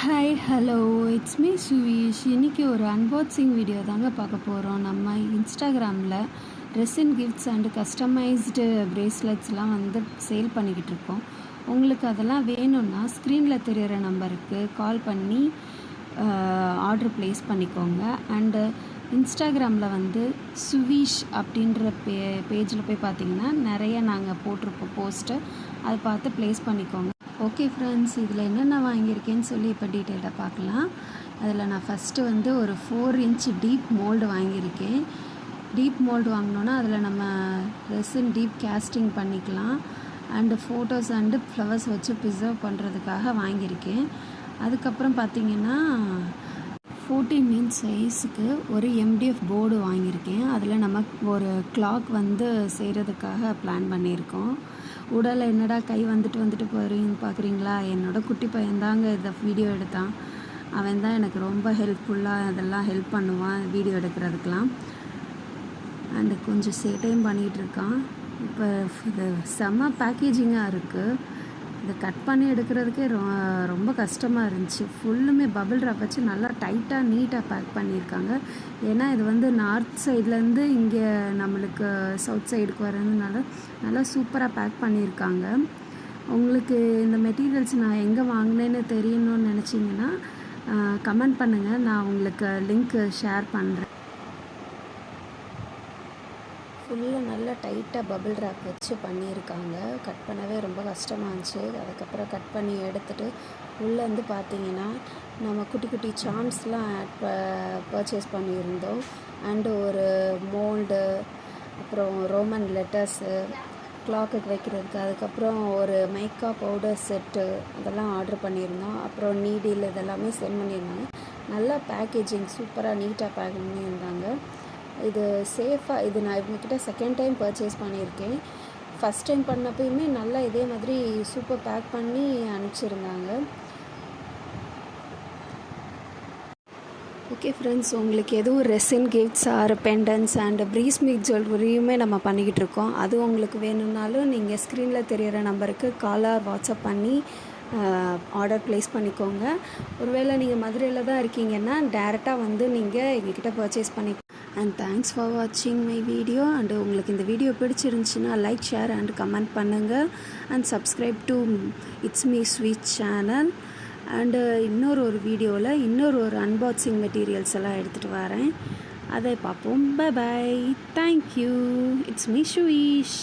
Hi hello it's me Sweesh. இன்றைக்கி ஒரு unboxing video தாங்க பார்க்க போகிறோம். நம்ம இன்ஸ்டாகிராமில் ரெசின் கிஃப்ட்ஸ் அண்டு கஸ்டமைஸ்டு ப்ரேஸ்லெட்ஸ்லாம் சேல் பண்ணிக்கிட்டு இருக்கோம். உங்களுக்கு அதெல்லாம் வேணும்னா ஸ்க்ரீனில் தெரிகிற நம்பருக்கு கால் பண்ணி ஆர்டர் ப்ளேஸ் பண்ணிக்கோங்க. அண்டு இன்ஸ்டாகிராமில் சுவீஷ் அப்படின்ற பேஜில் போய் பார்த்தீங்கன்னா நிறைய நாங்கள் போட்டிருப்போம் போஸ்ட்டு, அதை பார்த்து ப்ளேஸ் பண்ணிக்கோங்க. ஓகே ஃப்ரெண்ட்ஸ், இதில் என்னென்ன வாங்கியிருக்கேன்னு சொல்லி இப்போ டீட்டெயிலாக பார்க்கலாம். அதில் நான் ஃபஸ்ட்டு ஒரு 4 இன்ச் டீப் மோல்டு வாங்கியிருக்கேன். டீப் மோல்டு வாங்கினோன்னா அதில் நம்ம ரெசின் டீப் கேஸ்டிங் பண்ணிக்கலாம். அண்டு ஃபோட்டோஸ் அண்டு ஃப்ளவர்ஸ் வச்சு ப்ரிசர்வ் பண்ணுறதுக்காக வாங்கியிருக்கேன். அதுக்கப்புறம் பார்த்திங்கன்னா 14 இன்ச் சைஸுக்கு ஒரு எம்டிஎஃப் போர்டு வாங்கியிருக்கேன். அதில் நம்ம ஒரு கிளாக் செய்கிறதுக்காக பிளான் பண்ணியிருக்கோம். உடலில் என்னடா கை வந்துட்டு போகிறீங்கன்னு பார்க்குறீங்களா? என்னோடய குட்டி பையன்தாங்க இதை வீடியோ எடுத்தான். அவன் தான் எனக்கு ரொம்ப ஹெல்ப்ஃபுல்லாக அதெல்லாம் ஹெல்ப் பண்ணுவான் வீடியோ எடுக்கிறதுக்கெலாம். அண்டு கொஞ்சம் சேட்டையும் பண்ணிகிட்டு இருக்கான். இப்போ இது செம்ம பேக்கேஜிங்காக இருக்குது. இதை கட் பண்ணி எடுக்கிறதுக்கே ரொம்ப கஷ்டமாக இருந்துச்சு. ஃபுல்லுமே பபிள் ராப் வச்சு நல்லா டைட்டாக நீட்டாக பேக் பண்ணியிருக்காங்க. ஏன்னா இது நார்த் சைட்லேருந்து இங்கே நம்மளுக்கு சவுத் சைடுக்கு வர்றதுனால நல்லா சூப்பராக பேக் பண்ணியிருக்காங்க. உங்களுக்கு இந்த மெட்டீரியல்ஸ் நான் எங்கே வாங்கினேன்னு தெரியணும்னு நினச்சிங்கன்னா கமெண்ட் பண்ணுங்கள், நான் உங்களுக்கு லிங்க் ஷேர் பண்ணுறேன். ஃபுல்லாக நல்லா டைட்டாக பபிள் ராப் வச்சு பண்ணியிருக்காங்க. கட் பண்ணவே ரொம்ப கஷ்டமாக இருந்துச்சு. அதுக்கப்புறம் கட் பண்ணி எடுத்துகிட்டு உள்ளே பார்த்தீங்கன்னா நம்ம குட்டி குட்டி சார்ம்ஸ்லாம் பர்ச்சேஸ் பண்ணியிருந்தோம். அண்டு ஒரு மோல்டு, அப்புறம் ரோமன் லெட்டர்ஸு கிளாக்குக்கு வைக்கிறதுக்கு, அதுக்கப்புறம் ஒரு மைக்கா பவுடர் செட்டு அதெல்லாம் ஆர்டர் பண்ணியிருந்தோம். அப்புறம் நீடில் இதெல்லாமே சென்ட் பண்ணியிருந்தாங்க. நல்லா பேக்கேஜிங் சூப்பராக நீட்டாக பேக் பண்ணியிருந்தாங்க. இது சேஃபாக, இது நான் இவங்கக்கிட்ட செகண்ட் டைம் பர்ச்சேஸ் பண்ணியிருக்கேன். ஃபஸ்ட் டைம் பண்ணப்போயுமே நல்லா இதே மாதிரி சூப்பர் பேக் பண்ணி அனுப்பிச்சிருந்தாங்க. ஓகே ஃப்ரெண்ட்ஸ், உங்களுக்கு எதுவும் ரெசின் கிஃப்ட்ஸ் ஆர் பெண்டன்ஸ் அண்ட் ப்ரீஸ்மிக் ஜுவல்லரியுமே நம்ம பண்ணிக்கிட்டு இருக்கோம். அது உங்களுக்கு வேணும்னாலும் நீங்கள் ஸ்க்ரீனில் தெரிகிற நம்பருக்கு கால் ஆர் வாட்ஸ்அப் பண்ணி ஆர்டர் ப்ளேஸ் பண்ணிக்கோங்க. ஒருவேளை நீங்கள் மதுரையில் தான் இருக்கீங்கன்னா டேரெக்டாக நீங்கள் எங்ககிட்ட பர்ச்சேஸ் பண்ணி. அண்ட் தேங்க்ஸ் ஃபார் வாட்சிங் மை வீடியோ. அண்டு உங்களுக்கு இந்த வீடியோ பிடிச்சிருந்துச்சுன்னா லைக், ஷேர் அண்ட் கமெண்ட் பண்ணுங்கள். And subscribe to it's me sweet channel. And இன்னொரு வீடியோவில் ஒரு அன்பாக்சிங் மெட்டீரியல்ஸ் எல்லாம் எடுத்துகிட்டு வரேன். அதை பார்ப்போம். Bye bye. Thank you. It's me ஸ்வீஷ்.